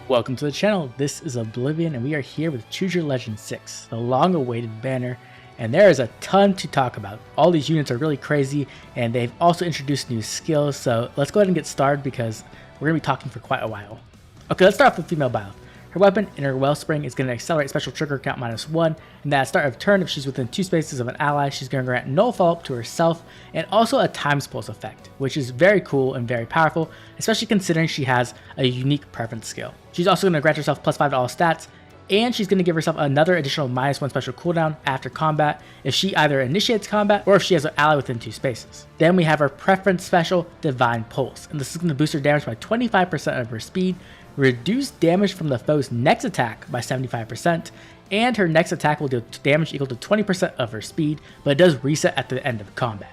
Welcome to the channel. This is Oblivion and we are here with Choose Your Legend 6, the long awaited banner, and there is a ton to talk about. All these units are really crazy and they've also introduced new skills, so let's go ahead and get started because we're going to be talking for quite a while. Okay, let's start off with female Byleth. Her weapon, Inner Wellspring, is going to accelerate special trigger count -1, and at the start of turn, if she's within 2 spaces of an ally, she's going to grant null follow-up to herself, and also a Times Pulse effect, which is very cool and very powerful, especially considering she has a unique preference skill. She's also going to grant herself +5 to all stats, and she's going to give herself another additional -1 special cooldown after combat if she either initiates combat or if she has an ally within 2 spaces. Then we have her preference special, Divine Pulse, and this is going to boost her damage by 25% of her speed, reduce damage from the foe's next attack by 75%, and her next attack will do damage equal to 20% of her speed, but it does reset at the end of combat.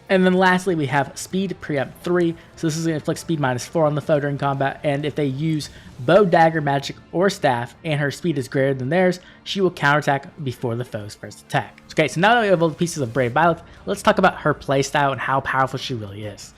And then lastly, we have Speed Preempt 3, so this is going to inflict speed -4 on the foe during combat, and if they use bow, dagger, magic, or staff, and her speed is greater than theirs, she will counterattack before the foe's first attack. Okay, so now that we have all the pieces of Brave Byleth, let's talk about her playstyle and how powerful she really is.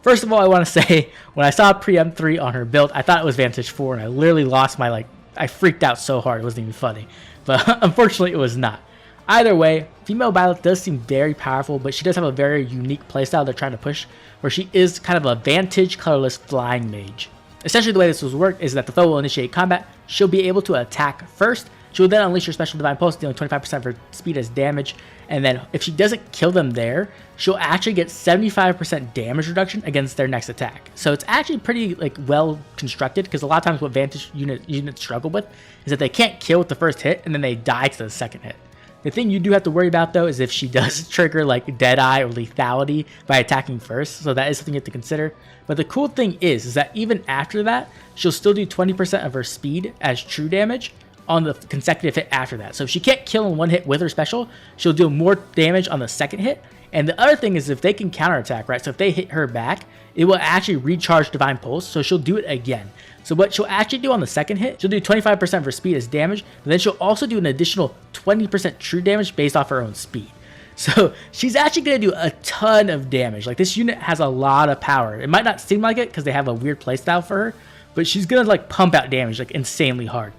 First of all, I want to say, when I saw Preempt 3 on her build, I thought it was Vantage 4, and I literally lost my, I freaked out so hard, it wasn't even funny. But unfortunately, it was not. Either way, female Byleth does seem very powerful, but she does have a very unique playstyle they're trying to push, where she is kind of a Vantage colorless flying mage. Essentially, the way this will work is that the foe will initiate combat, she'll be able to attack first, she will then unleash her special Divine Pulse, dealing 25% of her speed as damage, and then if she doesn't kill them there, she'll actually get 75% damage reduction against their next attack. So it's actually pretty well constructed, because a lot of times what Vantage units struggle with is that they can't kill with the first hit and then they die to the second hit. The thing you do have to worry about though is if she does trigger Deadeye or Lethality by attacking first, so that is something you have to consider. But the cool thing is that even after that, she'll still do 20% of her speed as true damage on the consecutive hit after that. So if she can't kill in one hit with her special, she'll do more damage on the second hit. And the other thing is if they can counterattack, right? So if they hit her back, it will actually recharge Divine Pulse, so she'll do it again. So what she'll actually do on the second hit, she'll do 25% of her speed as damage, but then she'll also do an additional 20% true damage based off her own speed. So she's actually going to do a ton of damage. This unit has a lot of power. It might not seem like it because they have a weird playstyle for her, but she's going to pump out damage insanely hard.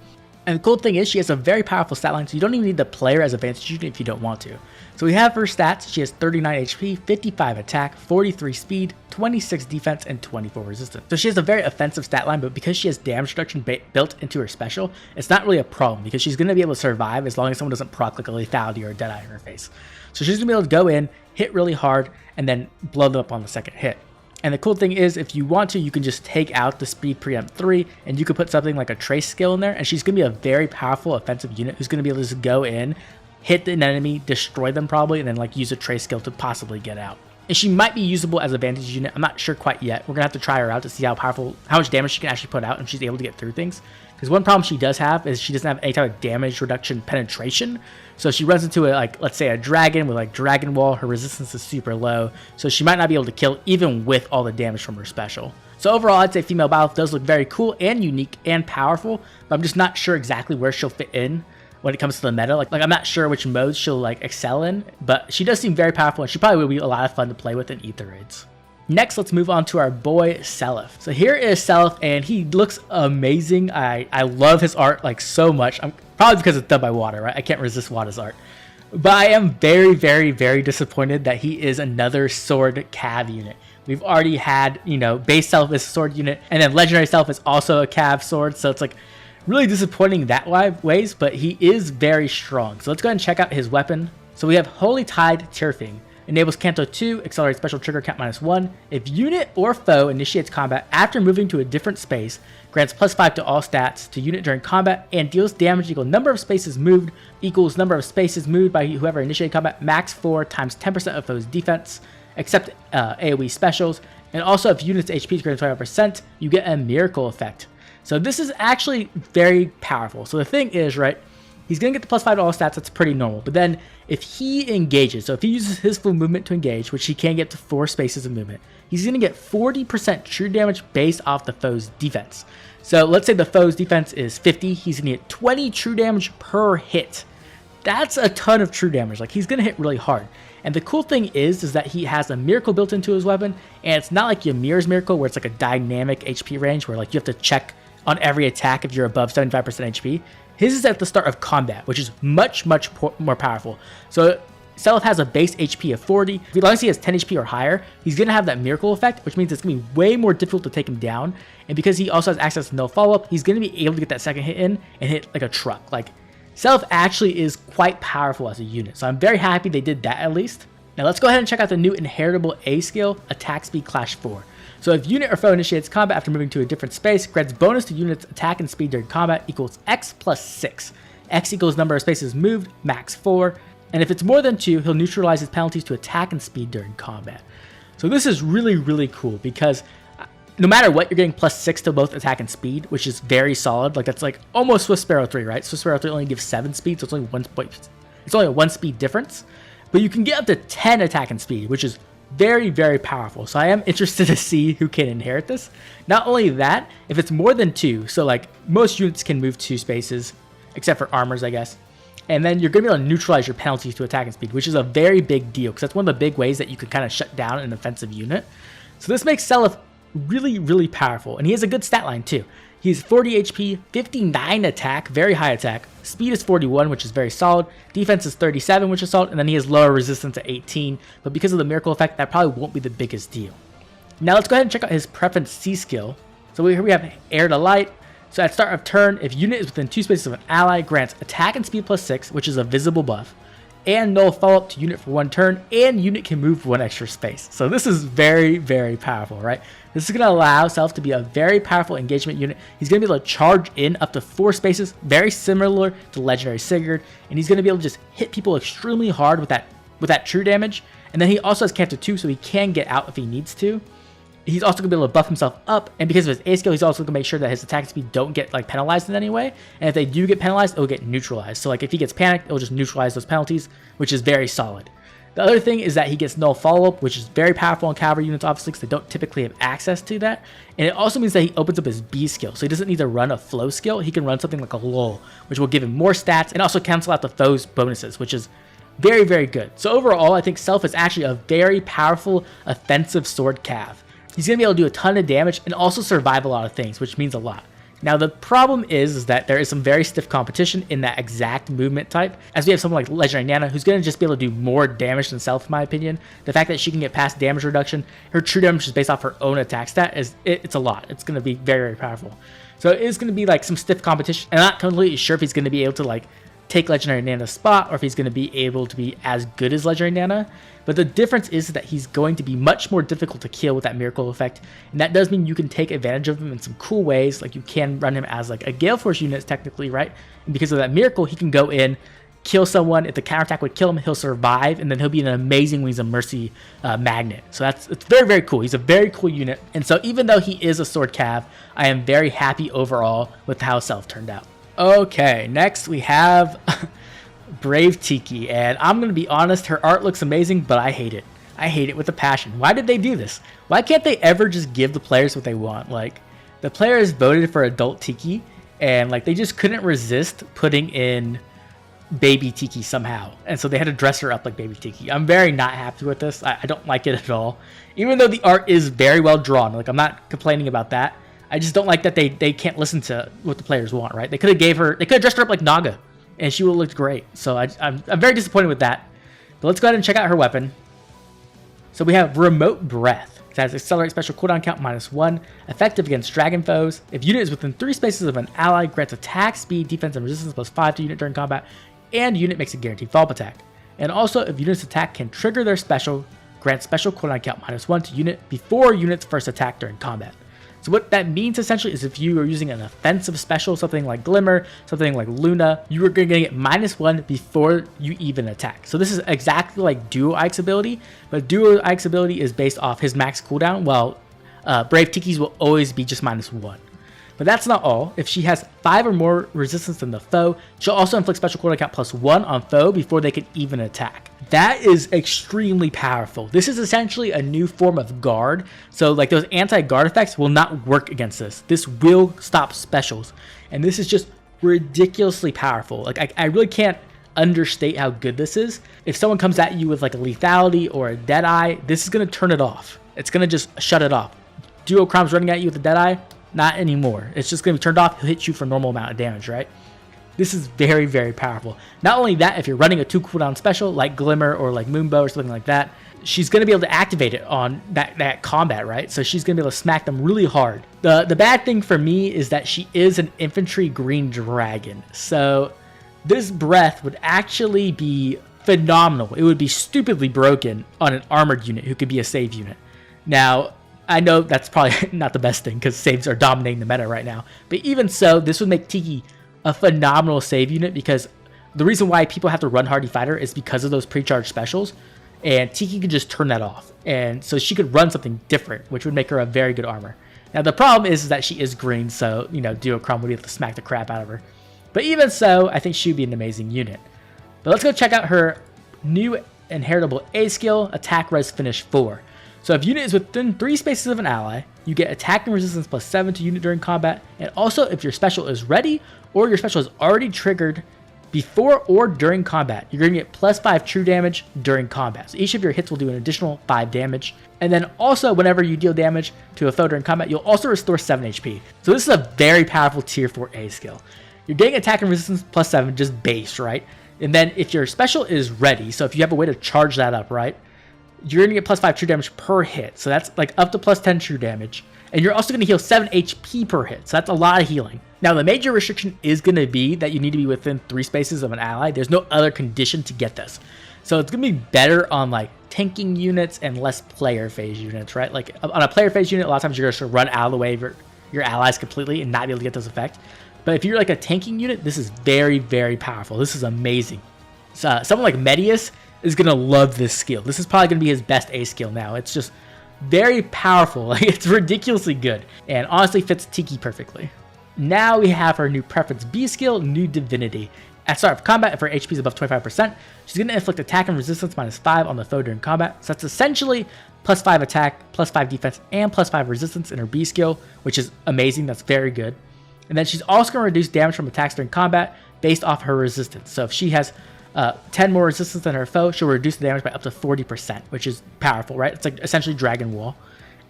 And the cool thing is she has a very powerful stat line, so you don't even need to play her as a Vantage unit if you don't want to. So we have her stats. She has 39 HP, 55 attack, 43 speed, 26 defense, and 24 resistance. So she has a very offensive stat line, but because she has damage reduction built into her special, it's not really a problem because she's going to be able to survive as long as someone doesn't proc a Lethality or a Deadeye in her face. So she's going to be able to go in, hit really hard, and then blow them up on the second hit. And the cool thing is, if you want to, you can just take out the Speed Preempt 3, and you could put something like a Trace skill in there, and she's going to be a very powerful offensive unit who's going to be able to just go in, hit an enemy, destroy them probably, and then use a Trace skill to possibly get out. And she might be usable as a Vantage unit. I'm not sure quite yet. We're going to have to try her out to see how much damage she can actually put out, and she's able to get through things. Because one problem she does have is she doesn't have any type of damage reduction penetration. So if she runs into let's say a dragon with Dragon Wall, her resistance is super low. So she might not be able to kill even with all the damage from her special. So overall, I'd say female Byleth does look very cool and unique and powerful, but I'm just not sure exactly where she'll fit in when it comes to the meta. I'm not sure which modes she'll excel in, but she does seem very powerful and she probably will be a lot of fun to play with in Ether raids. Next, let's move on to our boy Seliph. So here is Seliph, and he looks amazing. I love his art so much. Probably because it's done by Water, right? I can't resist Water's art. But I am very, very, very disappointed that he is another sword cav unit. We've already had, base Seliph is a sword unit, and then legendary Seliph is also a cav sword. So it's really disappointing that ways, but he is very strong. So let's go ahead and check out his weapon. So we have Holy Tide Tirfing. Enables Canto 2, accelerates special trigger count -1. If unit or foe initiates combat after moving to a different space, grants +5 to all stats to unit during combat, and deals damage equal number of spaces moved equals number of spaces moved by whoever initiated combat, max 4 times 10% of foe's defense, except AoE specials. And also if unit's HP is greater than 25%, you get a miracle effect. So this is actually very powerful. So the thing is, right, he's going to get the +5 to all stats, that's pretty normal. But then if he engages, so if he uses his full movement to engage, which he can get to 4 spaces of movement, he's going to get 40% true damage based off the foe's defense. So let's say the foe's defense is 50, he's going to get 20 true damage per hit. That's a ton of true damage. He's going to hit really hard. And the cool thing is that he has a miracle built into his weapon, and it's not like Ymir's miracle where it's like a dynamic HP range where like you have to check on every attack if you're above 75% HP. His is at the start of combat, which is much more powerful. So Seliph has a base HP of 40. As long as he has 10 HP or higher, he's going to have that miracle effect, which means it's going to be way more difficult to take him down. And because he also has access to no follow-up, he's going to be able to get that second hit in and hit like a truck. Like, Seliph actually is quite powerful as a unit, so I'm very happy they did that at least. Now let's go ahead and check out the new inheritable A skill, Attack Speed Clash 4. So if unit or foe initiates combat after moving to a different space, grants bonus to units' attack and speed during combat equals X plus 6. X equals number of spaces moved, max 4. And if it's more than 2, he'll neutralize his penalties to attack and speed during combat. So this is really cool because no matter what, you're getting plus 6 to both attack and speed, which is very solid. Like that's like almost Swift Sparrow 3, right? Swift Sparrow 3 only gives 7 speed, so it's only a 1 speed difference. But you can get up to 10 attack and speed, which is very powerful. So I am interested to see who can inherit this. Not only that, if it's more than 2, so like most units can move 2 spaces, except for armors, I guess. And then you're going to be able to neutralize your penalties to attack and speed, which is a very big deal because that's one of the big ways that you can kind of shut down an offensive unit. So this makes Seliph really powerful. And he has a good stat line too. He's 40 HP, 59 attack, very high attack. Speed is 41, which is very solid. Defense is 37, which is solid. And then he has lower resistance at 18. But because of the miracle effect, that probably won't be the biggest deal. Now let's go ahead and check out his preference C skill. So here we have Air to Light. So at start of turn, if unit is within 2 spaces of an ally, grants attack and speed plus 6, which is a visible buff, and null follow-up to unit for 1 turn, and unit can move 1 extra space. So this is very powerful, right? This is going to allow Seliph to be a very powerful engagement unit. He's going to be able to charge in up to 4 spaces, very similar to Legendary Sigurd, and he's going to be able to just hit people extremely hard with that true damage. And then he also has Canto 2, so he can get out if he needs to. He's also going to be able to buff himself up, and because of his A skill, he's also going to make sure that his attack speed don't get like penalized in any way, and if they do get penalized, it'll get neutralized. So like if he gets panicked, it'll just neutralize those penalties, which is very solid. The other thing is that he gets null follow-up, which is very powerful on cavalry units, obviously, because they don't typically have access to that. And it also means that he opens up his B skill, so he doesn't need to run a flow skill. He can run something like a lull, which will give him more stats and also cancel out the foe's bonuses, which is very good. So overall, I think Seliph is actually a very powerful offensive sword cav. He's going to be able to do a ton of damage and also survive a lot of things, which means a lot. Now, the problem is that there is some very stiff competition in that exact movement type, as we have someone like Legendary Nana, who's going to just be able to do more damage than Seliph, in my opinion. The fact that she can get past damage reduction, her true damage is based off her own attack stat, it's a lot. It's going to be very powerful. So it is going to be like some stiff competition. I'm not completely sure if he's going to be able to like take Legendary Nana's spot or if he's going to be able to be as good as Legendary Nana. But the difference is that he's going to be much more difficult to kill with that miracle effect. And that does mean you can take advantage of him in some cool ways. Like you can run him as like a Gale Force unit technically, right? And because of that miracle, he can go in, kill someone. If the counterattack would kill him, he'll survive. And then he'll be an amazing Wings of Mercy magnet. So it's very cool. He's a very cool unit. And so even though he is a sword cav, I am very happy overall with how Seliph turned out. Okay, next we have Brave Tiki, and I'm going to be honest, her art looks amazing, but I hate it. I hate it with a passion. Why did they do this? Why can't they ever just give the players what they want? Like, the players voted for adult Tiki, and like they just couldn't resist putting in baby Tiki somehow, and so they had to dress her up like baby Tiki. I'm very not happy with this. I don't like it at all. Even though the art is very well drawn, like I'm not complaining about that. I just don't like that they can't listen to what the players want, right? They could have dressed her up like Naga, and she would have looked great. So I'm very disappointed with that. But let's go ahead and check out her weapon. So we have Remote Breath. It has accelerate special cooldown count -1, effective against dragon foes. If unit is within 3 spaces of an ally, grants attack, speed, defense, and resistance +5 to unit during combat, and unit makes a guaranteed follow-up attack. And also, if unit's attack can trigger their special, grants special cooldown count -1 to unit before unit's first attack during combat. So what that means essentially is if you are using an offensive special, something like Glimmer, something like Luna, you are going to get -1 before you even attack. So this is exactly like Duo Ike's ability, but Duo Ike's ability is based off his max cooldown, while Brave Tiki's will always be just -1. But that's not all. If she has 5 or more resistance than the foe, she'll also inflict special cooldown count +1 on foe before they can even attack. That is extremely powerful. This is essentially a new form of guard. So like those anti-guard effects will not work against this. This will stop specials. And this is just ridiculously powerful. Like I really can't understate how good this is. If someone comes at you with like a lethality or a deadeye, this is going to turn it off. It's going to just shut it off. Duo Chrom's running at you with a deadeye, not anymore. It's just going to be turned off. He'll hit you for normal amount of damage, right? This is very, very powerful. Not only that, if you're running a 2 cooldown special like Glimmer or like Moonbow or something like that, she's going to be able to activate it on that combat, right? So she's going to be able to smack them really hard. The bad thing for me is that she is an infantry green dragon. So this breath would actually be phenomenal. It would be stupidly broken on an armored unit who could be a save unit. Now, I know that's probably not the best thing because saves are dominating the meta right now. But even so, this would make Tiki a phenomenal save unit, because the reason why people have to run Hardy Fighter is because of those pre-charged specials, and Tiki could just turn that off, and so she could run something different, which would make her a very good armor. Now the problem is that she is green, so Duo Chrom would be able to smack the crap out of her. But even so, I think she would be an amazing unit. But let's go check out her new inheritable A skill, Attack Res Finish 4. So if unit is within 3 spaces of an ally, you get attack and resistance +7 to unit during combat, and also if your special is ready or your special is already triggered before or during combat, you're going to get +5 true damage during combat. So each of your hits will do an additional 5 damage. And then also whenever you deal damage to a foe during combat, you'll also restore 7 HP. So this is a very powerful tier 4 A skill. You're getting attack and resistance +7, just base, right? And then if your special is ready, so if you have a way to charge that up, right, you're going to get +5 true damage per hit. So that's like up to +10 true damage. And you're also going to heal 7 HP per hit. So that's a lot of healing. Now, the major restriction is going to be that you need to be within 3 spaces of an ally. There's no other condition to get this. So it's going to be better on like tanking units and less player phase units, right? Like on a player phase unit, a lot of times you're going to run out of the way of your allies completely and not be able to get this effect. But if you're like a tanking unit, this is very, very powerful. This is amazing. So someone like Medius is going to love this skill. This is probably going to be his best A skill now. It's just very powerful. Like, it's ridiculously good and honestly fits Tiki perfectly. Now we have her new preference B skill, New Divinity. At start of combat, if her HP is above 25%, she's going to inflict attack and resistance -5 on the foe during combat. So that's essentially +5 attack, +5 defense, and +5 resistance in her B skill, which is amazing. That's very good. And then she's also going to reduce damage from attacks during combat based off her resistance. So if she has 10 more resistance than her foe, she'll reduce the damage by up to 40%, which is powerful, right? It's like essentially Dragon Wall.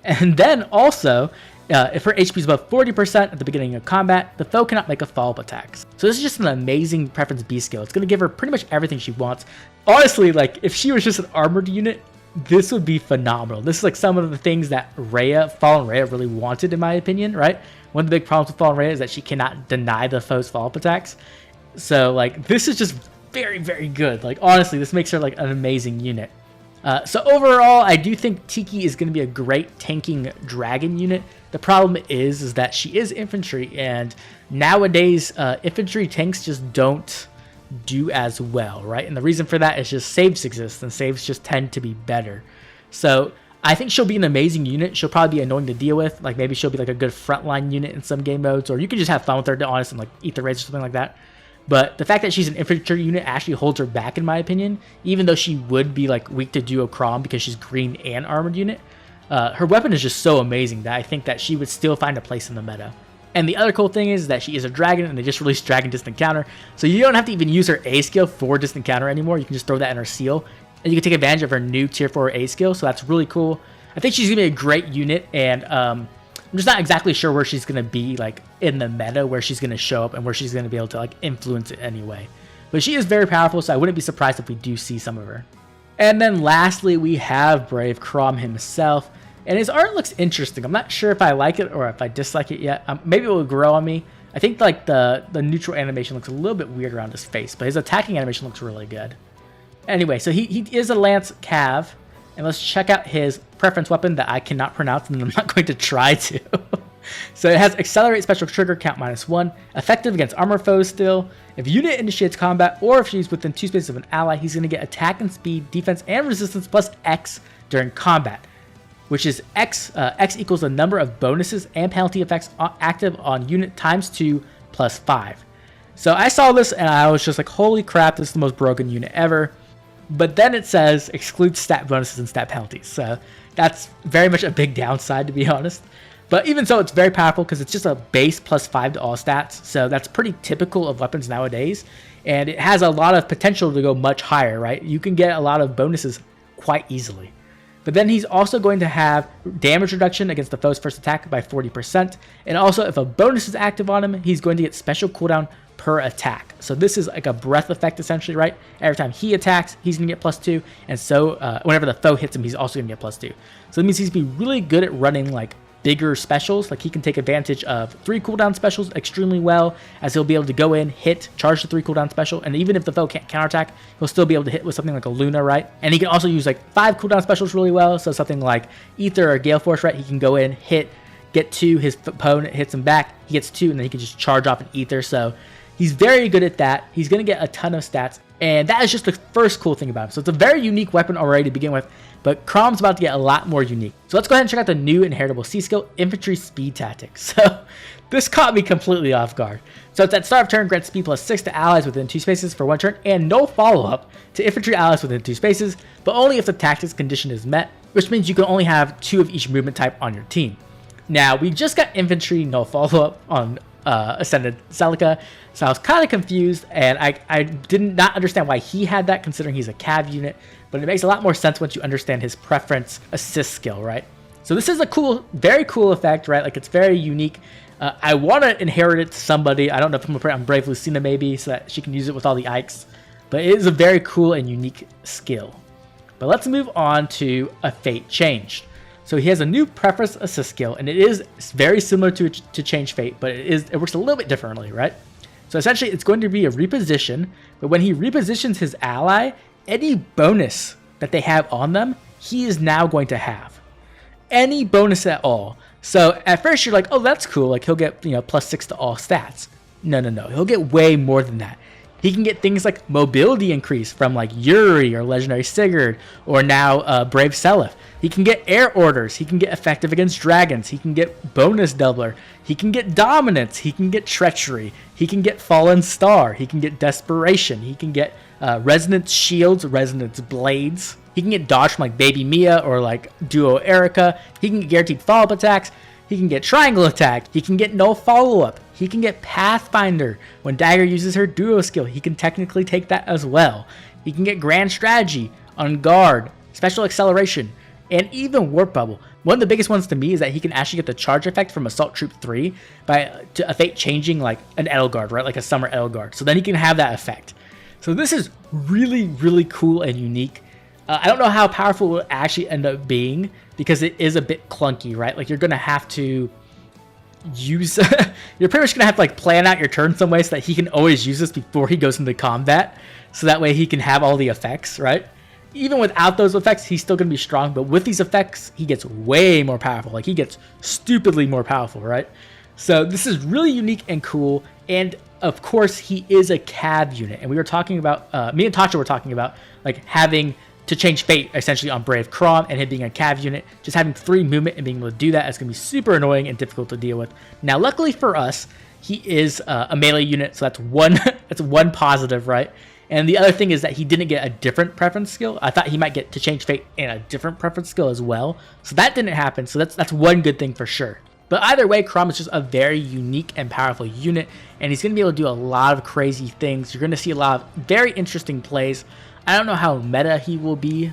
And then also, if her HP is above 40% at the beginning of combat, the foe cannot make a follow-up attack. So this is just an amazing preference B skill. It's going to give her pretty much everything she wants. Honestly, like if she was just an armored unit, this would be phenomenal. This is like some of the things that Fallen Rhea really wanted, in my opinion, right? One of the big problems with Fallen Rhea is that she cannot deny the foe's follow-up attacks. So like this is just very, very good. Like honestly, this makes her like an amazing unit. So overall, I do think Tiki is going to be a great tanking dragon unit. The problem is that she is infantry, and nowadays infantry tanks just don't do as well, right? And the reason for that is just saves exist, and saves just tend to be better. So I think she'll be an amazing unit. She'll probably be annoying to deal with. Like maybe she'll be like a good frontline unit in some game modes, or you can just have fun with her, to honest, and like eat the raids or something like that. But the fact that she's an infantry unit actually holds her back, in my opinion, even though she would be like weak to Duo Chrom because she's green and armored unit. Her weapon is just so amazing that I think that she would still find a place in the meta. And the other cool thing is that she is a dragon, and they just released Dragon Distant Counter, so you don't have to even use her A skill for Distant Counter anymore. You can just throw that in her seal, and you can take advantage of her new tier 4 A skill, so that's really cool. I think she's going to be a great unit, and I'm just not exactly sure where she's going to be like in the meta, where she's going to show up and where she's going to be able to like influence it anyway. But she is very powerful, so I wouldn't be surprised if we do see some of her. And then lastly, we have Brave Chrom himself, and his art looks interesting. I'm not sure if I like it or if I dislike it yet. Maybe it will grow on me. I think like the neutral animation looks a little bit weird around his face, but his attacking animation looks really good. Anyway, so he is a Lance Cav. And let's check out his preference weapon that I cannot pronounce, and I'm not going to try to. So it has Accelerate Special Trigger, count -1, effective against armor foes still. If unit initiates combat, or if she's within 2 spaces of an ally, he's going to get attack and speed, defense, and resistance plus X during combat, which is X equals the number of bonuses and penalty effects active on unit ×2 plus 5. So I saw this, and I was just like, holy crap, this is the most broken unit ever. But then it says excludes stat bonuses and stat penalties. So that's very much a big downside, to be honest. But even so, it's very powerful because it's just a base +5 to all stats. So that's pretty typical of weapons nowadays. And it has a lot of potential to go much higher, right? You can get a lot of bonuses quite easily. But then he's also going to have damage reduction against the foe's first attack by 40%. And also, if a bonus is active on him, he's going to get special cooldown per attack. So this is like a breath effect essentially, right? Every time he attacks, he's going to get +2. And so whenever the foe hits him, he's also going to get +2. So that means he's going to be really good at running like bigger specials. Like he can take advantage of 3 cooldown specials extremely well, as he'll be able to go in, hit, charge the 3 cooldown special, and even if the foe can't counterattack, he'll still be able to hit with something like a Luna, right? And he can also use like 5 cooldown specials really well, so something like Ether or Gale Force, right? He can go in, hit, get 2, his opponent hits him back, he gets 2, and then he can just charge off an Ether. So he's very good at that. He's going to get a ton of stats, and that is just the first cool thing about him. So it's a very unique weapon already to begin with, but Chrom's about to get a lot more unique. So let's go ahead and check out the new inheritable C skill, Infantry Speed Tactics. So this caught me completely off guard. So it's at start of turn, grants speed +6 to allies within 2 spaces for 1 turn, and no follow-up to infantry allies within 2 spaces, but only if the tactics condition is met, which means you can only have 2 of each movement type on your team. Now, we just got infantry no follow-up on Ascended Celica, so I was kind of confused, and I did not understand why he had that, considering he's a cav unit, but it makes a lot more sense once you understand his preference assist skill, right? So this is a cool, very cool effect, right? Like, it's very unique. I want to inherit it to somebody. I don't know if I'm going to put it on Brave Lucina maybe, so that she can use it with all the Ikes, but it is a very cool and unique skill. But let's move on to a Fate Changed. So he has a new preference assist skill, and it is very similar to Change Fate, but it works a little bit differently, right? So essentially, it's going to be a reposition, but when he repositions his ally, any bonus that they have on them, he is now going to have. Any bonus at all. So at first you're like, oh, that's cool. Like he'll get, +6 to all stats. No. He'll get way more than that. He can get things like mobility increase from like Yuri or Legendary Sigurd, or now Brave Seliph. He can get air orders. He can get effective against dragons. He can get bonus doubler. He can get dominance. He can get treachery. He can get fallen star. He can get desperation. He can get resonance shields, resonance blades. He can get dodge from like Baby Mia or like Duo Erica. He can get guaranteed follow-up attacks. He can get triangle attack. He can get no follow-up. He can get Pathfinder. When Dagger uses her duo skill, he can technically take that as well. He can get grand strategy, on guard, special acceleration, and even warp bubble. One of the biggest ones to me is that he can actually get the charge effect from Assault Troop 3 by a Fate changing like an Edelgard, right? Like a Summer Edelgard. So then he can have that effect. So this is really, really cool and unique. I don't know how powerful it will actually end up being, because it is a bit clunky, right? Like you're going to have to use you're pretty much gonna have to like plan out your turn some way so that he can always use this before he goes into combat, so that way he can have all the effects, right? Even without those effects, he's still gonna be strong, but with these effects he gets way more powerful. Like he gets stupidly more powerful, right? So this is really unique and cool. And of course he is a cav unit, and we were talking about me and Tasha were talking about like having to change fate essentially on Brave Chrom, and him being a cav unit, just having 3 movement and being able to do that is going to be super annoying and difficult to deal with. Now, luckily for us, he is a melee unit, so that's one positive, right? And the other thing is that he didn't get a different preference skill. I thought he might get to change fate and a different preference skill as well, so that didn't happen. So that's one good thing for sure. But either way, Chrom is just a very unique and powerful unit, and he's going to be able to do a lot of crazy things. You're going to see a lot of very interesting plays. I don't know how meta he will be.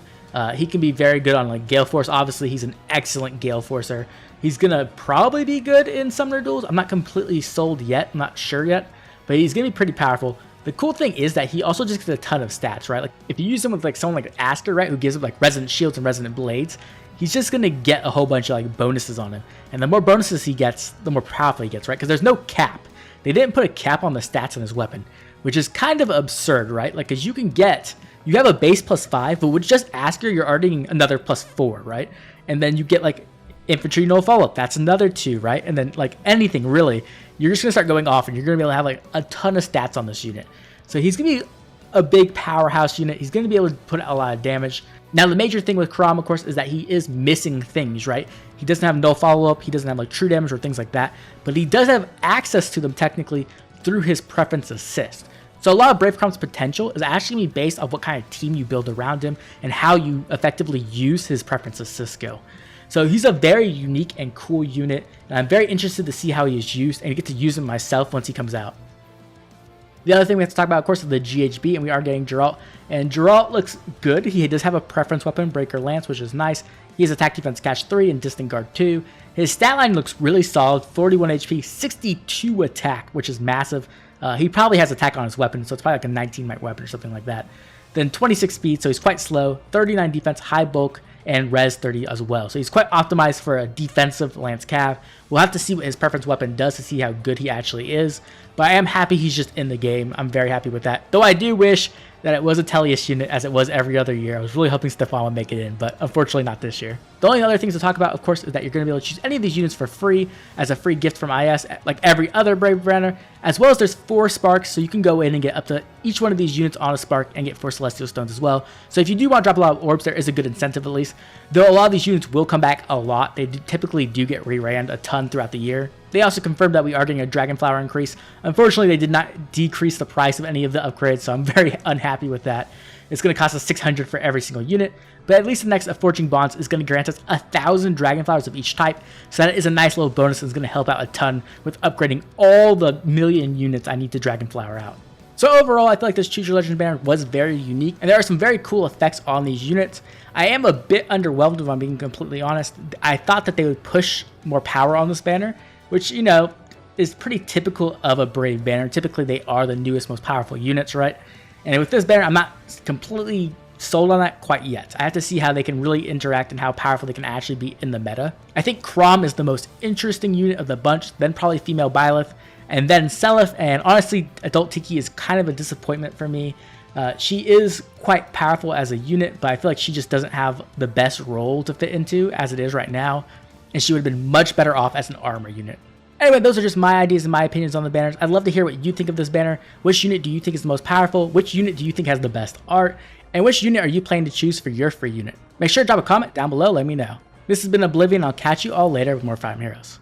He can be very good on like Gale Force. Obviously, he's an excellent Gale Forcer. He's going to probably be good in Summoner Duels. I'm not completely sold yet. I'm not sure yet. But he's going to be pretty powerful. The cool thing is that he also just gets a ton of stats, right? Like if you use him with like someone like Aster, right, who gives him like Resonant Shields and Resonant Blades, he's just going to get a whole bunch of like bonuses on him. And the more bonuses he gets, the more powerful he gets, right? Because there's no cap. They didn't put a cap on the stats on his weapon, which is kind of absurd, right? Like, because you have a base +5, but with just Aster, you're already getting another +4, right? And then you get like infantry no follow-up. That's another 2, right? And then like anything really, you're just gonna start going off, and you're gonna be able to have like a ton of stats on this unit. So he's gonna be a big powerhouse unit. He's gonna be able to put out a lot of damage. Now the major thing with Chrom, of course, is that he is missing things, right? He doesn't have no follow-up. He doesn't have like true damage or things like that, but he does have access to them technically through his preference assist. So a lot of Brave Chrom's potential is actually going to be based on what kind of team you build around him and how you effectively use his preference assist skill. So he's a very unique and cool unit, and I'm very interested to see how he is used, and get to use him myself once he comes out. The other thing we have to talk about, of course, is the GHB, and we are getting Jeralt. And Jeralt looks good. He does have a preference weapon, Breaker Lance, which is nice. He has attack defense catch 3 and distant guard 2. His stat line looks really solid, 41 HP, 62 attack, which is massive. He probably has attack on his weapon, so it's probably like a 19 might weapon or something like that. Then 26 speed, so he's quite slow, 39 defense, high bulk, and res 30 as well. So he's quite optimized for a defensive lance cav. We'll have to see what his preference weapon does to see how good he actually is. But I am happy he's just in the game. I'm very happy with that. Though I do wish that it was a Tellius unit as it was every other year. I was really hoping Stefan would make it in, but unfortunately not this year. The only other things to talk about, of course, is that you're going to be able to choose any of these units for free as a free gift from IS, like every other Brave Banner, as well as there's 4 sparks, so you can go in and get up to each one of these units on a spark and get 4 celestial stones as well. So if you do want to drop a lot of orbs, there is a good incentive at least. Though a lot of these units will come back a lot, they typically do get re-ranned a ton throughout the year. They also confirmed that we are getting a Dragon Flower increase. Unfortunately, they did not decrease the price of any of the upgrades, so I'm very unhappy with that. It's going to cost us 600 for every single unit, but at least the next Forging Bonds is going to grant us 1,000 Dragon Flowers of each type, so that is a nice little bonus and is going to help out a ton with upgrading all the million units I need to Dragon Flower out. So overall, I feel like this Choose Your Legend banner was very unique, and there are some very cool effects on these units. I am a bit underwhelmed if I'm being completely honest. I thought that they would push more power on this banner, which, you know, is pretty typical of a Brave banner. Typically, they are the newest, most powerful units, right? And with this banner, I'm not completely sold on that quite yet. I have to see how they can really interact and how powerful they can actually be in the meta. I think Chrom is the most interesting unit of the bunch, then probably female Byleth, and then Seliph, and honestly, adult Tiki is kind of a disappointment for me. She is quite powerful as a unit, but I feel like she just doesn't have the best role to fit into as it is right now, and she would have been much better off as an armor unit. Anyway, those are just my ideas and my opinions on the banners. I'd love to hear what you think of this banner. Which unit do you think is the most powerful? Which unit do you think has the best art? And which unit are you planning to choose for your free unit? Make sure to drop a comment down below, let me know. This has been Oblivion, I'll catch you all later with more Fire Emblem Heroes.